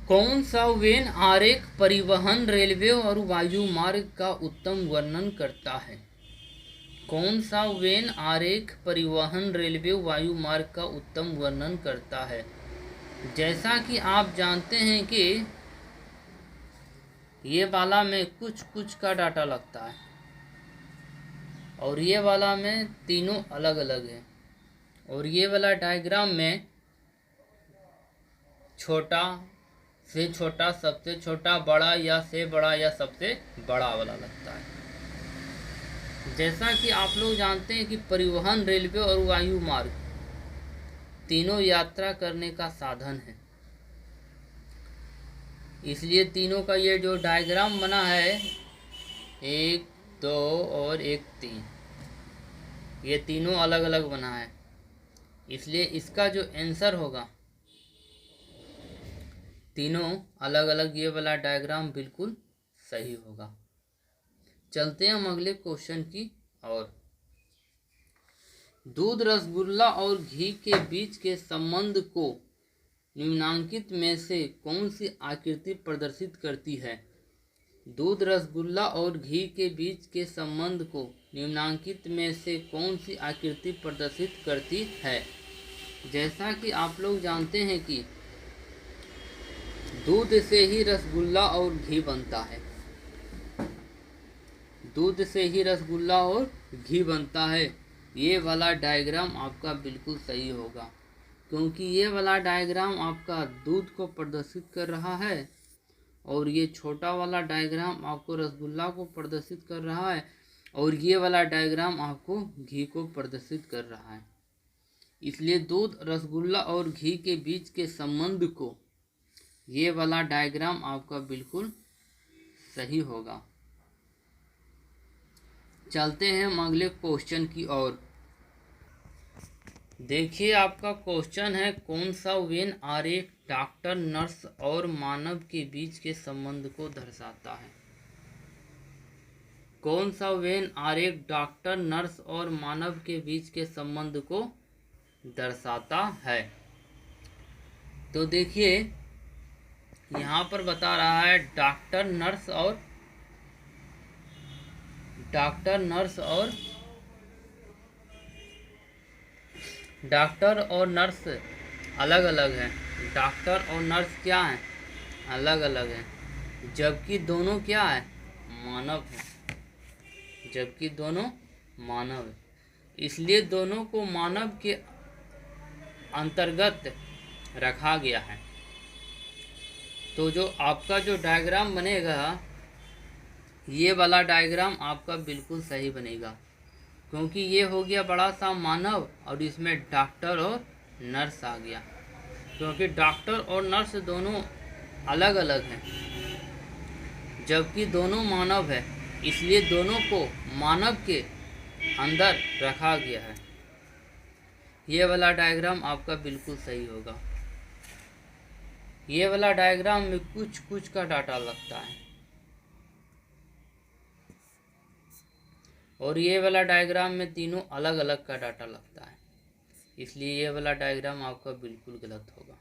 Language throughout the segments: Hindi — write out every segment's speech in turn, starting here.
कौन सा वेन आरेख परिवहन रेलवे और वायु मार्ग का उत्तम वर्णन करता है? कौन सा वेन आरेख परिवहन रेलवे वायु मार्ग का उत्तम वर्णन करता है? जैसा कि आप जानते हैं कि ये वाला में कुछ कुछ का डाटा लगता है और ये वाला में तीनों अलग अलग है, और ये वाला डायग्राम में छोटा से छोटा, सबसे छोटा, बड़ा या से बड़ा या सबसे बड़ा वाला लगता है। जैसा कि आप लोग जानते हैं कि परिवहन रेलवे और वायु मार्ग तीनों यात्रा करने का साधन है, इसलिए तीनों का ये जो डायग्राम बना है 1, 2 और 1, 3, ये तीनों अलग अलग बना है, इसलिए इसका जो आंसर होगा तीनों अलग अलग, ये वाला डायग्राम बिल्कुल सही होगा। चलते हैं हम अगले क्वेश्चन की ओर। दूध, रसगुल्ला और घी के बीच के संबंध को निम्नांकित में से कौन सी आकृति प्रदर्शित करती है? दूध, रसगुल्ला और घी के बीच के संबंध को निम्नांकित में से कौन सी आकृति प्रदर्शित करती है? जैसा कि आप लोग जानते हैं कि दूध से ही रसगुल्ला और घी बनता है, दूध से ही रसगुल्ला और घी बनता है। ये वाला डायग्राम आपका बिल्कुल सही होगा, क्योंकि ये वाला डायग्राम आपका दूध को प्रदर्शित कर रहा है और ये छोटा वाला डायग्राम आपको रसगुल्ला को प्रदर्शित कर रहा है और ये वाला डायग्राम आपको घी को प्रदर्शित कर रहा है। इसलिए दूध, रसगुल्ला और घी के बीच के संबंध को ये वाला डायग्राम आपका बिल्कुल सही होगा। चलते हैं हम अगले क्वेश्चन की ओर। देखिए आपका क्वेश्चन है, कौन सा वेन आरेख डॉक्टर, नर्स और मानव के बीच के संबंध को दर्शाता है? कौन सा वेन आरेख डॉक्टर, नर्स और मानव के बीच के संबंध को दर्शाता है? तो देखिए यहाँ पर बता रहा है डॉक्टर, नर्स और डॉक्टर और नर्स अलग अलग हैं। डॉक्टर और नर्स क्या हैं? अलग अलग हैं, जबकि दोनों क्या है? मानव है, जबकि दोनों मानव है। इसलिए दोनों को मानव के अंतर्गत रखा गया है। तो जो आपका जो डायग्राम बनेगा, ये वाला डायग्राम आपका बिल्कुल सही बनेगा, क्योंकि ये हो गया बड़ा सा मानव और इसमें डॉक्टर और नर्स आ गया। क्योंकि डॉक्टर और नर्स दोनों अलग अलग हैं, जबकि दोनों मानव है, इसलिए दोनों को मानव के अंदर रखा गया है। ये वाला डायग्राम आपका बिल्कुल सही होगा। ये वाला डायग्राम में कुछ कुछ का डाटा लगता है और ये वाला डायग्राम में तीनों अलग अलग का डाटा लगता है, इसलिए ये वाला डायग्राम आपका बिल्कुल गलत होगा।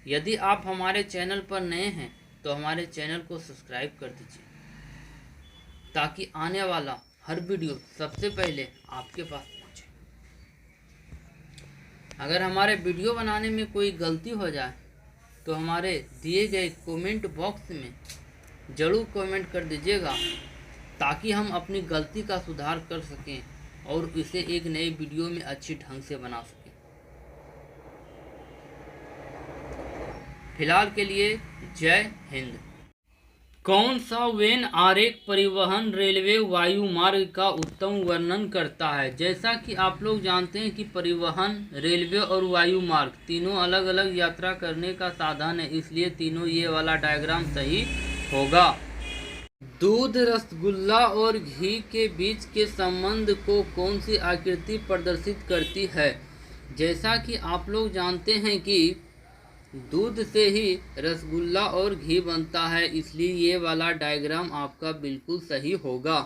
यदि आप हमारे चैनल पर नए हैं तो हमारे चैनल को सब्सक्राइब कर दीजिए, ताकि आने वाला हर वीडियो सबसे पहले आपके पास पहुंचे। अगर हमारे वीडियो बनाने में कोई गलती हो जाए तो हमारे दिए गए कमेंट बॉक्स में ज़रूर कमेंट कर दीजिएगा, ताकि हम अपनी गलती का सुधार कर सकें और इसे एक नए वीडियो में अच्छी ढंग से बना सकें। फिलहाल के लिए जय हिंद। कौन सा वेन आरेख परिवहन रेलवे वायु मार्ग का उत्तम वर्णन करता है? जैसा कि आप लोग जानते हैं कि परिवहन, रेलवे और वायु मार्ग तीनों अलग अलग यात्रा करने का साधन है, इसलिए तीनों ये वाला डायग्राम सही होगा। दूध, रसगुल्ला और घी के बीच के संबंध को कौन सी आकृति प्रदर्शित करती है? जैसा कि आप लोग जानते हैं कि दूध से ही रसगुल्ला और घी बनता है, इसलिए ये वाला डायग्राम आपका बिल्कुल सही होगा।